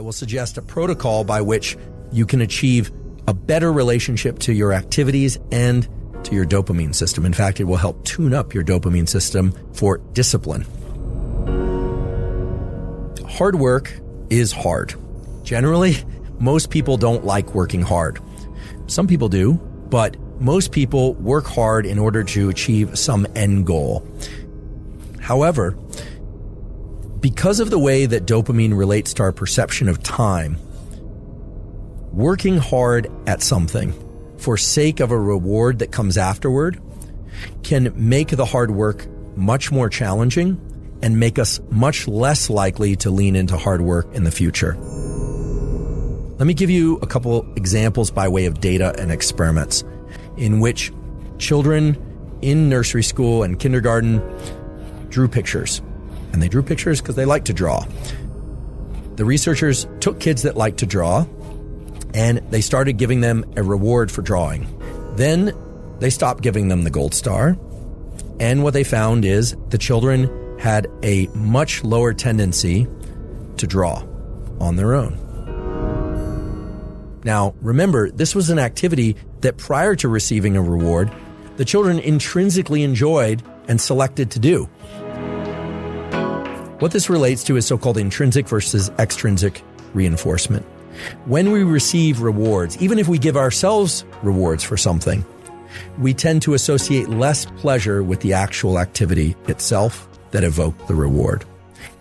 I will suggest a protocol by which you can achieve a better relationship to your activities and to your dopamine system. In fact, it will help tune up your dopamine system for discipline. Hard work is hard. Generally, most people don't like working hard. Some people do, but most people work hard in order to achieve some end goal. However, because of the way that dopamine relates to our perception of time, working hard at something for sake of a reward that comes afterward can make the hard work much more challenging and make us much less likely to lean into hard work in the future. Let me give you a couple examples by way of data and experiments in which children in nursery school and kindergarten drew pictures. And they drew pictures because they like to draw. The researchers took kids that like to draw and they started giving them a reward for drawing. Then they stopped giving them the gold star. And what they found is the children had a much lower tendency to draw on their own. Now, remember, this was an activity that prior to receiving a reward, the children intrinsically enjoyed and selected to do. What this relates to is so-called intrinsic versus extrinsic reinforcement. When we receive rewards, even if we give ourselves rewards for something, we tend to associate less pleasure with the actual activity itself that evoked the reward.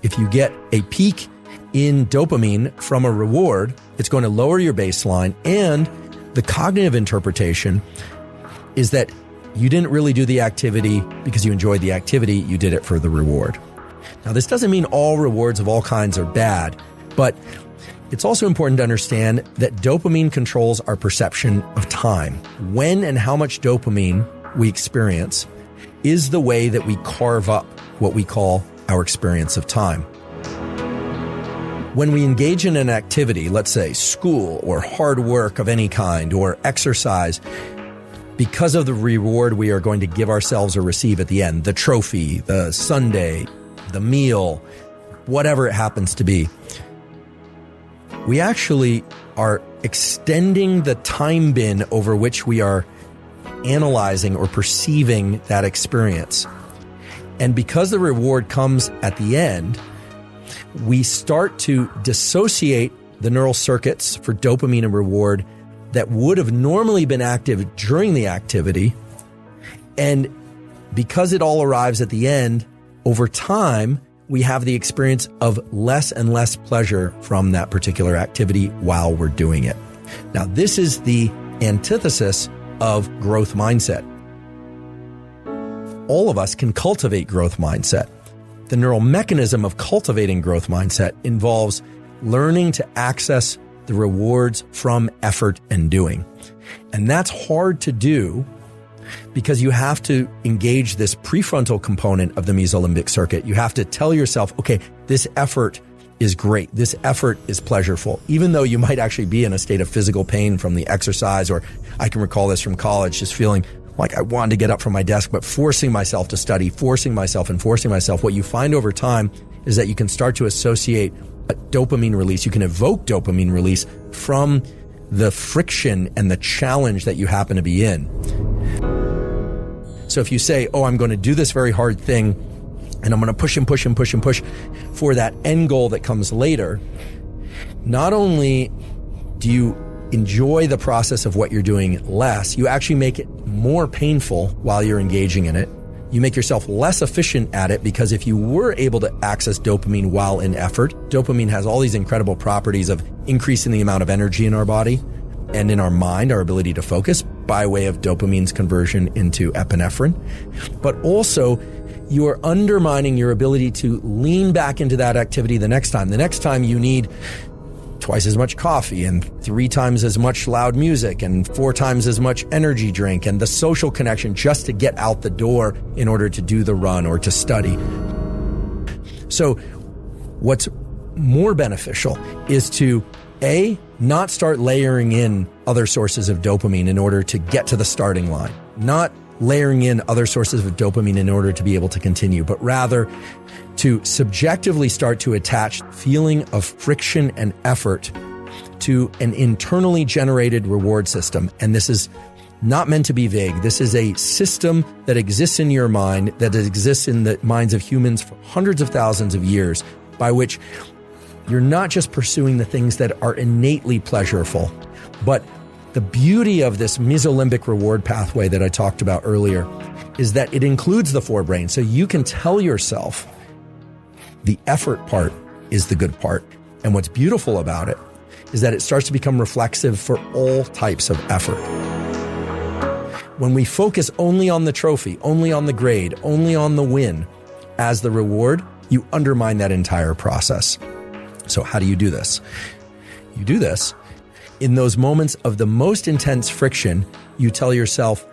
If you get a peak in dopamine from a reward, it's going to lower your baseline, and the cognitive interpretation is that you didn't really do the activity because you enjoyed the activity, you did it for the reward. Now, this doesn't mean all rewards of all kinds are bad, but it's also important to understand that dopamine controls our perception of time. When and how much dopamine we experience is the way that we carve up what we call our experience of time. When we engage in an activity, let's say school or hard work of any kind or exercise, because of the reward we are going to give ourselves or receive at the end, the trophy, the sundae, the meal, whatever it happens to be, we actually are extending the time bin over which we are analyzing or perceiving that experience. And because the reward comes at the end, we start to dissociate the neural circuits for dopamine and reward that would have normally been active during the activity. And because it all arrives at the end, over time, we have the experience of less and less pleasure from that particular activity while we're doing it. Now, this is the antithesis of growth mindset. All of us can cultivate growth mindset. The neural mechanism of cultivating growth mindset involves learning to access the rewards from effort and doing. And that's hard to do because you have to engage this prefrontal component of the mesolimbic circuit. You have to tell yourself, okay, this effort is great. This effort is pleasurable, even though you might actually be in a state of physical pain from the exercise, or I can recall this from college, just feeling like I wanted to get up from my desk, but forcing myself to study, forcing myself. What you find over time is that you can start to associate a dopamine release. You can evoke dopamine release from the friction and the challenge that you happen to be in. So if you say, oh, I'm going to do this very hard thing, and I'm going to push for that end goal that comes later, not only do you enjoy the process of what you're doing less, you actually make it more painful while you're engaging in it. You make yourself less efficient at it, because if you were able to access dopamine while in effort, dopamine has all these incredible properties of increasing the amount of energy in our body and in our mind, our ability to focus by way of dopamine's conversion into epinephrine. But also, you are undermining your ability to lean back into that activity the next time. The next time you need twice as much coffee and 3 times as much loud music and 4 times as much energy drink and the social connection just to get out the door in order to do the run or to study. So what's more beneficial is to A, not start layering in other sources of dopamine in order to get to the starting line, not layering in other sources of dopamine in order to be able to continue, but rather to subjectively start to attach feeling of friction and effort to an internally generated reward system. And this is not meant to be vague. This is a system that exists in your mind, that exists in the minds of humans for hundreds of thousands of years, by which you're not just pursuing the things that are innately pleasurable, but the beauty of this mesolimbic reward pathway that I talked about earlier is that it includes the forebrain. So you can tell yourself the effort part is the good part. And what's beautiful about it is that it starts to become reflexive for all types of effort. When we focus only on the trophy, only on the grade, only on the win as the reward, you undermine that entire process. So how do you do this? You do this in those moments of the most intense friction. You tell yourself,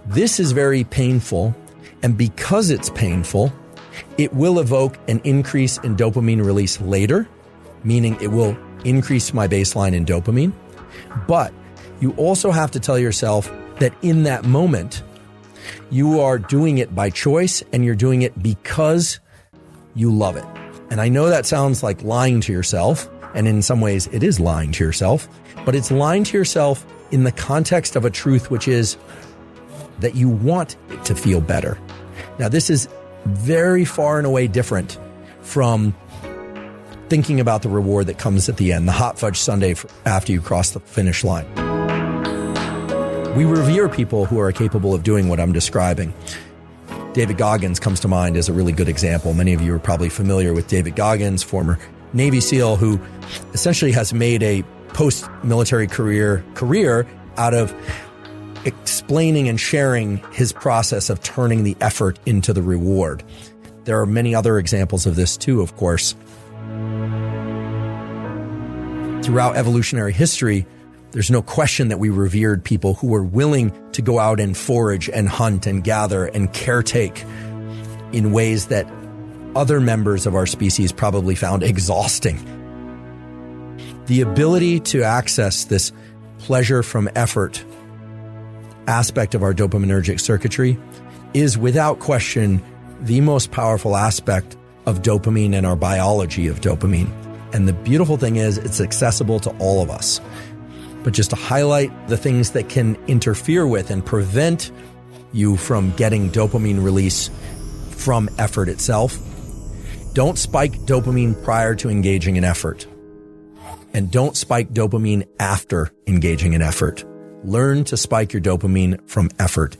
this is very painful, and because it's painful, it will evoke an increase in dopamine release later, meaning it will increase my baseline in dopamine. But you also have to tell yourself that in that moment, you are doing it by choice and you're doing it because you love it. And I know that sounds like lying to yourself, and in some ways it is lying to yourself, but it's lying to yourself in the context of a truth, which is that you want it to feel better. Now, this is very far and away different from thinking about the reward that comes at the end, the hot fudge sundae after you cross the finish line. We revere people who are capable of doing what I'm describing. David Goggins comes to mind as a really good example. Many of you are probably familiar with David Goggins, former Navy SEAL, who essentially has made a post-military career out of explaining and sharing his process of turning the effort into the reward. There are many other examples of this too, of course. Throughout evolutionary history, there's no question that we revered people who were willing to go out and forage and hunt and gather and caretake in ways that other members of our species probably found exhausting. The ability to access this pleasure from effort aspect of our dopaminergic circuitry is without question the most powerful aspect of dopamine and our biology of dopamine. And the beautiful thing is it's accessible to all of us. But just to highlight the things that can interfere with and prevent you from getting dopamine release from effort itself, don't spike dopamine prior to engaging in effort. And don't spike dopamine after engaging in effort. Learn to spike your dopamine from effort